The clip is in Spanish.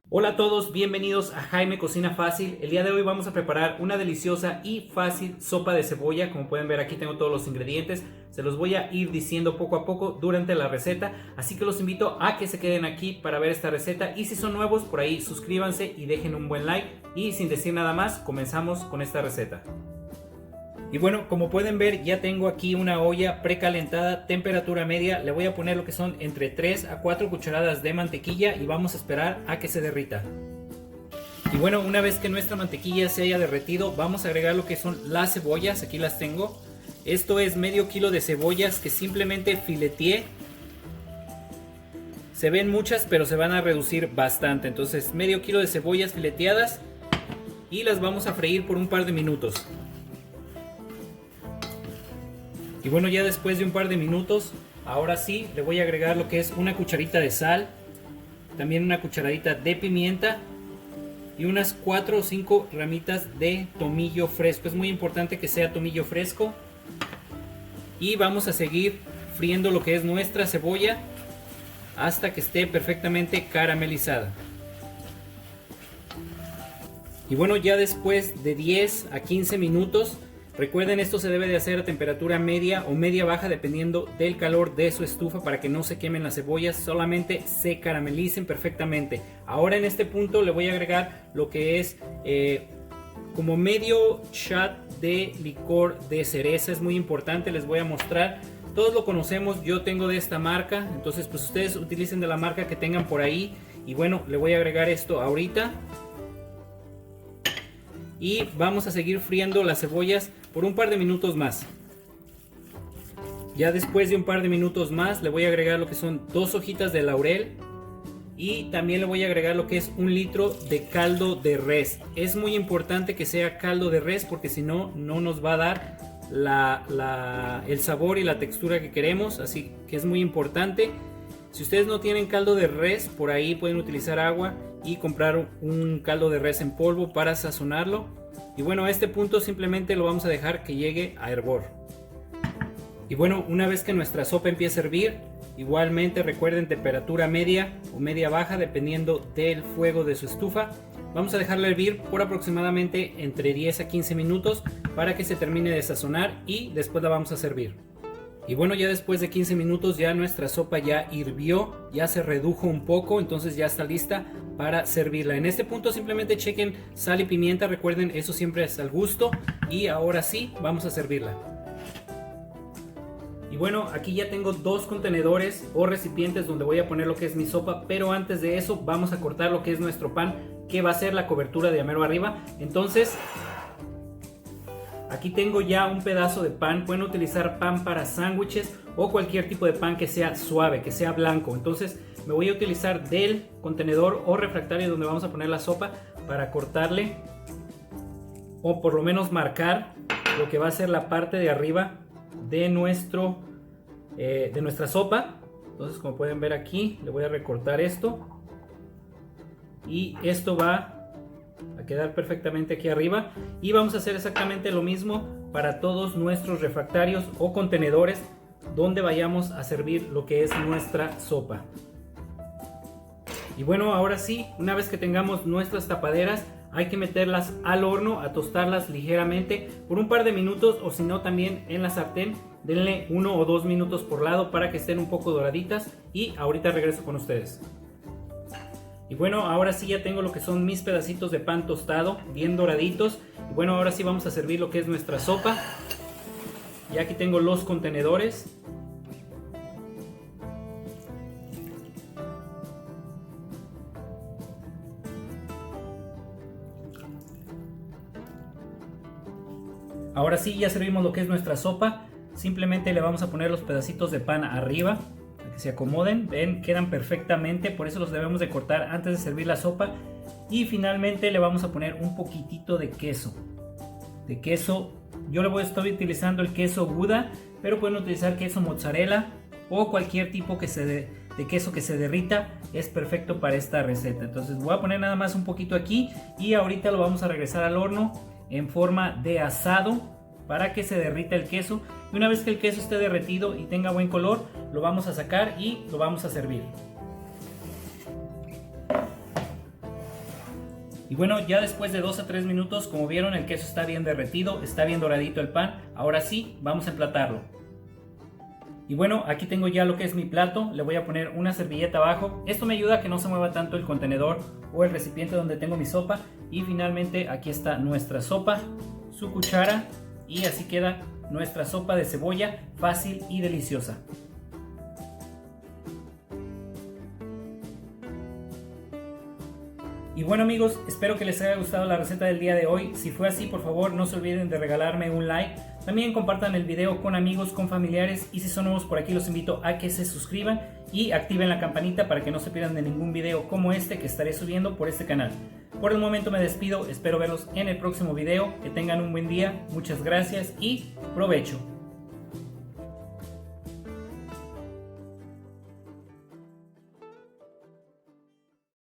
Hola a todos, bienvenidos a Jaime Cocina Fácil. El día de hoy vamos a preparar una deliciosa y fácil sopa de cebolla. Como pueden ver, aquí tengo todos los ingredientes. Se los voy a ir diciendo poco a poco durante la receta, así que los invito a que se queden aquí para ver esta receta. Y si son nuevos, por ahí suscríbanse y dejen un buen like. Y sin decir nada más, comenzamos con esta receta. Y bueno, como pueden ver, ya tengo aquí una olla precalentada, temperatura media. Le voy a poner lo que son entre 3 a 4 cucharadas de mantequilla y vamos a esperar a que se derrita. Y bueno, una vez que nuestra mantequilla se haya derretido, vamos a agregar lo que son las cebollas. Aquí las tengo. Esto es medio kilo de cebollas que simplemente fileteé. Se ven muchas, pero se van a reducir bastante. Entonces, medio kilo de cebollas fileteadas y las vamos a freír por un par de minutos. Y bueno, ya después de un par de minutos, ahora sí le voy a agregar lo que es una cucharita de sal, también una cucharadita de pimienta y unas 4 o 5 ramitas de tomillo fresco. Es muy importante que sea tomillo fresco. Y vamos a seguir friendo lo que es nuestra cebolla hasta que esté perfectamente caramelizada. Y bueno, ya después de 10 a 15 minutos, recuerden, esto se debe de hacer a temperatura media o media baja dependiendo del calor de su estufa para que no se quemen las cebollas, solamente se caramelicen perfectamente. Ahora en este punto le voy a agregar lo que es como medio shot de licor de cereza. Es muy importante, les voy a mostrar. Todos lo conocemos, yo tengo de esta marca, entonces pues ustedes utilicen de la marca que tengan por ahí. Y bueno, le voy a agregar esto ahorita. Y vamos a seguir friendo las cebollas por un par de minutos más. Ya después de un par de minutos más le voy a agregar lo que son 2 hojitas de laurel. Y también le voy a agregar lo que es 1 litro de caldo de res. Es muy importante que sea caldo de res porque si no, no nos va a dar el sabor y la textura que queremos. Así que es muy importante. Si ustedes no tienen caldo de res, por ahí pueden utilizar agua y comprar un caldo de res en polvo para sazonarlo. Y bueno, a este punto simplemente lo vamos a dejar que llegue a hervor. Y bueno, una vez que nuestra sopa empiece a hervir, igualmente recuerden temperatura media o media baja dependiendo del fuego de su estufa. Vamos a dejarla hervir por aproximadamente entre 10 a 15 minutos para que se termine de sazonar y después la vamos a servir. Y bueno, ya después de 15 minutos ya nuestra sopa ya hirvió, ya se redujo un poco, entonces ya está lista para servirla. En este punto simplemente chequen sal y pimienta, recuerden, eso siempre es al gusto. Y ahora sí, vamos a servirla. Y bueno, aquí ya tengo 2 contenedores o recipientes donde voy a poner lo que es mi sopa, pero antes de eso vamos a cortar lo que es nuestro pan, que va a ser la cobertura de amero arriba. Entonces, aquí tengo ya un pedazo de pan. Pueden utilizar pan para sándwiches o cualquier tipo de pan que sea suave, que sea blanco. Entonces me voy a utilizar del contenedor o refractario donde vamos a poner la sopa para cortarle o por lo menos marcar lo que va a ser la parte de arriba de nuestra sopa. Entonces, como pueden ver aquí, le voy a recortar esto y esto va a quedar perfectamente aquí arriba. Y vamos a hacer exactamente lo mismo para todos nuestros refractarios o contenedores donde vayamos a servir lo que es nuestra sopa. Y bueno, ahora sí, una vez que tengamos nuestras tapaderas, hay que meterlas al horno a tostarlas ligeramente por un par de minutos, o si no también en la sartén denle 1 o 2 minutos por lado para que estén un poco doraditas. Y ahorita regreso con ustedes. Y bueno, ahora sí ya tengo lo que son mis pedacitos de pan tostado, bien doraditos. Y bueno, ahora sí vamos a servir lo que es nuestra sopa. Y aquí tengo los contenedores. Ahora sí ya servimos lo que es nuestra sopa. Simplemente le vamos a poner los pedacitos de pan arriba, para que se acomoden. Ven, quedan perfectamente, por eso los debemos de cortar antes de servir la sopa. Y finalmente le vamos a poner un poquitito de queso. Yo estoy utilizando el queso Gouda, pero pueden utilizar queso mozzarella o cualquier tipo de queso que se derrita. Es perfecto para esta receta. Entonces voy a poner nada más un poquito aquí y ahorita lo vamos a regresar al horno en forma de asado para que se derrita el queso. Y una vez que el queso esté derretido y tenga buen color, lo vamos a sacar y lo vamos a servir. Y bueno, ya después de 2 a 3 minutos, como vieron, el queso está bien derretido, está bien doradito el pan. Ahora sí, vamos a emplatarlo. Y bueno, aquí tengo ya lo que es mi plato. Le voy a poner una servilleta abajo. Esto me ayuda a que no se mueva tanto el contenedor o el recipiente donde tengo mi sopa. Y finalmente aquí está nuestra sopa, su cuchara, y así queda nuestra sopa de cebolla, fácil y deliciosa. Y bueno amigos, espero que les haya gustado la receta del día de hoy. Si fue así, por favor no se olviden de regalarme un like. También compartan el video con amigos, con familiares, y si son nuevos por aquí los invito a que se suscriban y activen la campanita para que no se pierdan de ningún video como este que estaré subiendo por este canal. Por el momento me despido, espero verlos en el próximo video. Que tengan un buen día, muchas gracias y provecho.